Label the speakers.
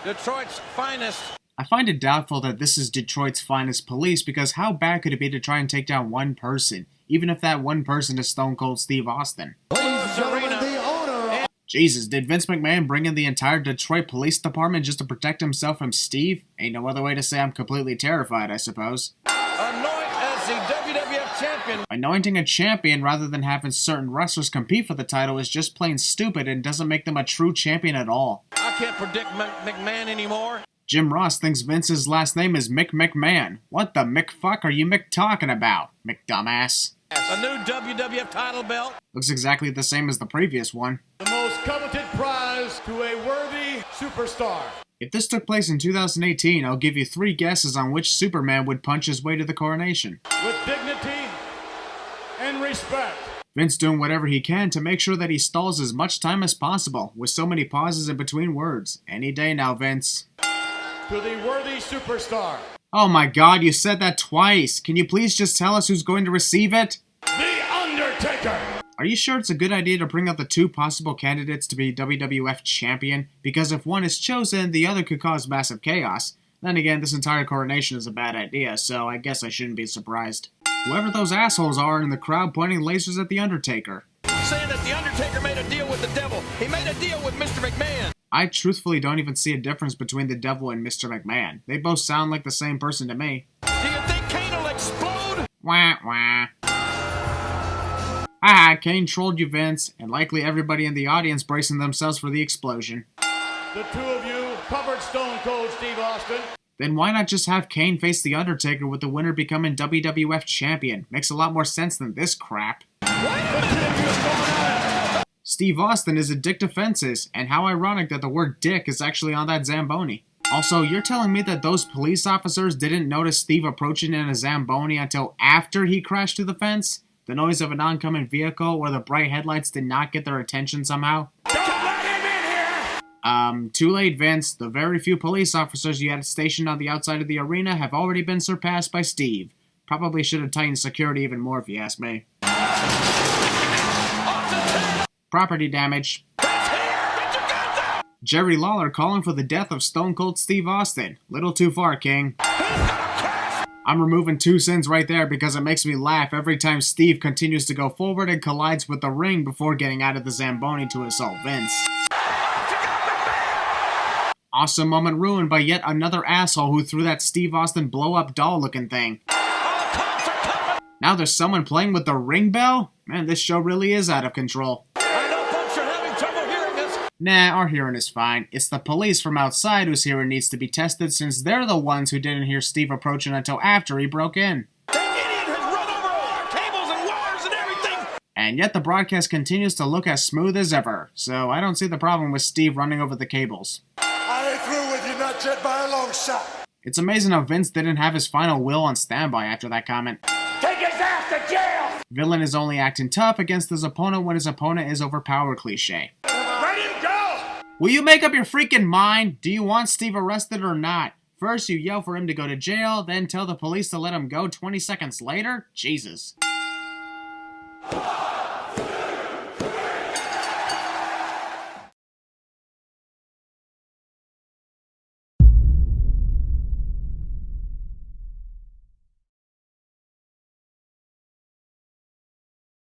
Speaker 1: Detroit's finest.
Speaker 2: I find it doubtful that this is Detroit's finest police because how bad could it be to try and take down one person, even if that one person is Stone Cold Steve Austin? Jesus, did Vince McMahon bring in the entire Detroit Police Department just to protect himself from Steve? Ain't no other way to say I'm completely terrified, I suppose.
Speaker 1: Anoint as the WWF champion.
Speaker 2: Anointing a champion rather than having certain wrestlers compete for the title is just plain stupid and doesn't make them a true champion at all.
Speaker 1: I can't predict McMahon anymore.
Speaker 2: Jim Ross thinks Vince's last name is McMahon. What the McFuck are you talking about, McDumbass?
Speaker 1: A new WWF title belt.
Speaker 2: Looks exactly the same as the previous one.
Speaker 3: The most coveted prize to a worthy superstar.
Speaker 2: If this took place in 2018, I'll give you 3 guesses on which Superman would punch his way to the coronation.
Speaker 3: With dignity and respect.
Speaker 2: Vince doing whatever he can to make sure that he stalls as much time as possible, with so many pauses in between words. Any day now, Vince.
Speaker 3: To the worthy superstar.
Speaker 2: Oh my god, you said that twice. Can you please just tell us who's going to receive it?
Speaker 3: The Undertaker.
Speaker 2: Are you sure it's a good idea to bring up the 2 possible candidates to be WWF champion? Because if one is chosen, the other could cause massive chaos. Then again, this entire coronation is a bad idea, so I guess I shouldn't be surprised. Whoever those assholes are in the crowd pointing lasers at the Undertaker.
Speaker 1: Saying that the Undertaker made a deal with the devil. He made a deal with Mr. McMahon.
Speaker 2: I truthfully don't even see a difference between the devil and Mr. McMahon. They both sound like the same person to me.
Speaker 1: Do you think Kane will explode?
Speaker 2: Wah wah. Ah, Kane trolled you, Vince, and likely everybody in the audience bracing themselves for the explosion.
Speaker 3: The 2 of you covered Stone Cold Steve Austin.
Speaker 2: Then why not just have Kane face the Undertaker with the winner becoming WWF champion? Makes a lot more sense than this crap. Steve Austin is a dick to fences, and how ironic that the word dick is actually on that Zamboni. Also, you're telling me that those police officers didn't notice Steve approaching in a Zamboni until after he crashed through the fence? The noise of an oncoming vehicle or the bright headlights did not get their attention somehow?
Speaker 3: Don't let him in here!
Speaker 2: Too late, Vince. The very few police officers you had stationed on the outside of the arena have already been surpassed by Steve. Probably should have tightened security even more if you ask me. Property damage. Jerry Lawler calling for the death of Stone Cold Steve Austin. Little too far, King. I'm removing 2 sins right there because it makes me laugh every time Steve continues to go forward and collides with the ring before getting out of the Zamboni to assault Vince. Awesome moment ruined by yet another asshole who threw that Steve Austin blow-up doll-looking thing. Now there's someone playing with the ring bell? Man, this show really is out of control. Nah, our hearing is fine. It's the police from outside whose hearing needs to be tested since they're the ones who didn't hear Steve approaching until after he broke in.
Speaker 1: That idiot has run over all our cables and wires and everything!
Speaker 2: And yet the broadcast continues to look as smooth as ever, so I don't see the problem with Steve running over the cables.
Speaker 4: I ain't through with you, nutjet, by a long shot.
Speaker 2: It's amazing how Vince didn't have his final will on standby after that comment.
Speaker 3: Take his ass to jail!
Speaker 2: Villain is only acting tough against his opponent when his opponent is overpowered cliche.
Speaker 3: Let him go!
Speaker 2: Will you make up your freaking mind? Do you want Steve arrested or not? First you yell for him to go to jail, then tell the police to let him go 20 seconds later? Jesus.